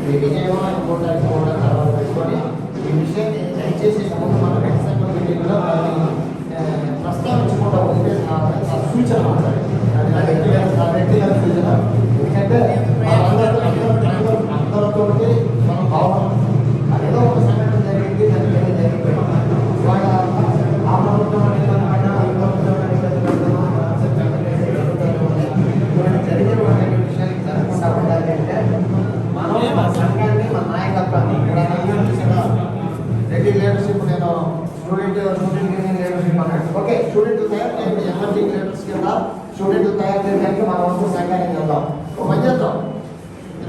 విజయవాడ పోవడానికి తర్వాత పెట్టుకొని ఈ విషయాన్ని దయచేసి మన రెడ్ సంఘం మీటింగ్లో ప్రస్తావించుకుంటూ ఉంటే నా సూచన నా వ్యక్తిగత సూచన. ఎందుకంటే అందరితో మనం భావన అదేదో ఒక సంఘటన జరిగింది, దానికి ఏదో జరిగిపోయింది. వాళ్ళ ఆ ప్రభుత్వం జరిగిన విషయానికి జరగకుండా ఉండాలి అంటే మనం మా సంఘాన్ని, మన నాయకత్వాన్ని రెడ్డి లీడర్షిప్, నేను స్టూడెంట్ యూనియన్ లీడర్షిప్ అన్నాడు. ఓకే, స్టూడెంట్లు తయారు చేయండి, ఎమర్జింగ్ లీడర్స్ కింద స్టూడెంట్లు తయారు చేయడానికి మన వంతు సంఘానికి వెళ్దాం. ఒక పని చేద్దాం,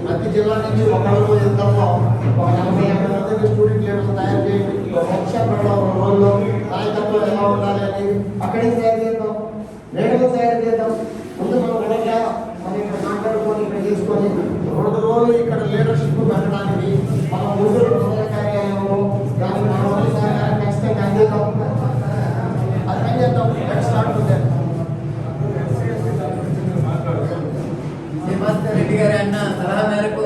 ప్రతి జిల్లా నుంచి ఒకళ్ళు వెళ్తాము, ఒక 40-50 మంది స్టూడెంట్ లీడర్స్ తయారు చేయండి. వర్క్షాప్ రోజుల్లో నాయకత్వం ఎలా ఉండాలి అని అక్కడి నుంచి తయారు చేద్దాం, లీడర్లు తయారు చేద్దాం. ముందు మనం కూడా మనం ఇక్కడ మాట్లాడుకొని ఇక్కడ చేసుకొని 2 రోజులు ఇక్కడ లీడర్షిప్ పెట్టడానికి మన ముందు మొదల కార్యాలయంలో దానికి మన వంతు సహకారం ఖచ్చితంగా అందిద్దాం. అది పని చేద్దాం. స్టార్ట్ శ్రీనివాస రెడ్డి గారి అన్న సలహా మేరకు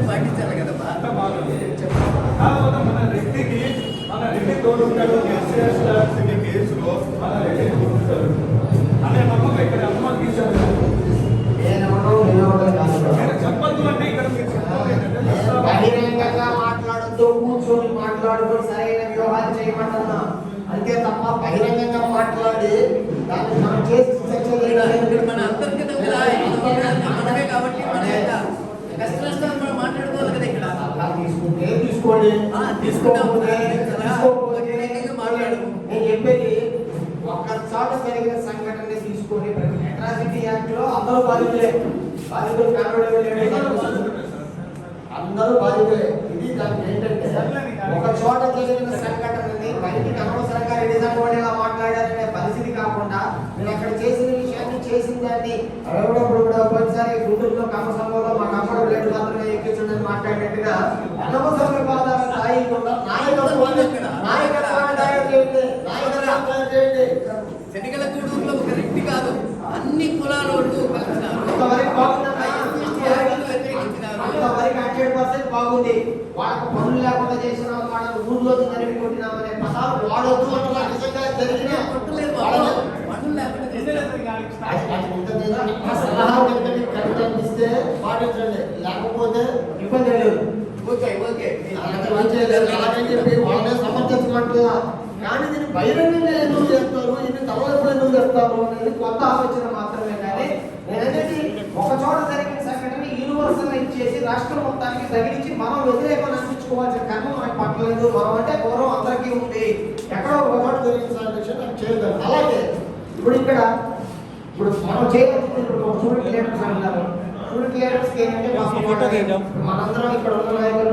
పాటించాలి కదా. మన రెడ్డి తోడుంటాడు కేసులో మన రెడ్డి తోడుంటాడు అనే నమ్మకం ఇక్కడ అనుమతి ఇచ్చారు. చెప్పద్దు అంటే ఇక్కడ బహిరంగంగా మాట్లాడద్దు, కూర్చొని మాట్లాడుతూ సరైన వ్యవహారం చేయమంటున్నా అంతే తప్ప బహిరంగంగా మాట్లాడి దాన్ని మనం చేసి మన అంతర్గతంగా మనమే కాబట్టి మన కష్ట నష్టాలు మనం మాట్లాడుకోవాలి కదా. ఇక్కడ తీసుకుంటే తీసుకోండి, తీసుకోకపోతే మాట్లాడు. నేను చెప్పేది ఒక్క చోట జరిగిన సంఘటన తీసుకొని అట్రాసిటీ యాక్ట్ లో అందరూ బాధితులే, బాధితులు అందరూ బాధితులే. ఇది దానికి ఏంటంటే ఒక చోట జరిగిన సంఘటనని బయటికి అనవసరంగా రిజర్వ్ ఇలా మాట్లాడారనే పరిస్థితి కాకుండా నేను అక్కడ చేసిన విషయాన్ని చేసిన దాన్ని ఎవడప్పుడు కూడా పోయినసారి గుంటూరులో కమసంలో మా కమ్మడు బ్లేడ్ మాత్రమే ఎక్కించడం మాట్లాడినట్టుగా అనవసర వివాదాలు రాయకుండా నాయకత్వాన్ని తయారు చేయండి, నాయకత్వాన్ని చేయండి. శనిగల గూడూరులో ఒక రెడ్డి కాదు, అన్ని కులాల వాళ్ళు కలిసినారు. అంతవరకు 100% బాగుంది. వాళ్ళకు పనులు లేకుండా చేసిన వాళ్ళని ఊళ్ళో జరిపి కొట్టినామనే పదాలు వాడొద్దు. అట్లా నిజంగా జరిగిన ఇస్తే పాటించండి, లేకపోతే ఇబ్బంది లేదు. చెప్పి వాళ్ళనే సమర్థించమంటున్నా. కానీ దీన్ని బహిరంగంగా ఎందుకు చేస్తారు, ఇన్ని తలవైపు ఎందుకు చేస్తారు అనేది కొత్త ఆలోచన మాత్రమే. కానీ నేననేది ఒక చోట జరిగిన సంఘటన యూనివర్సల్ ఇచ్చేసి రాష్ట్రం మొత్తానికి తగిలించి మనం వ్యతిరేకం అనిపించుకోవాల్సిన కర్మ మనకి పట్టలేదు. మనం అంటే గౌరవం అందరికీ ఉంది. ఎక్కడో ఒక చోట జరిగిన సంఘటన నాకు చేయగలరు. అలాగే ఇప్పుడు ఇక్కడ మనం చేయవలసింది స్టూడెంట్ లీడర్స్ అంటారు. స్టూడెంట్ లీడర్స్కి ఏంటంటే మనందరం ఇక్కడ ఉన్న నాయకులు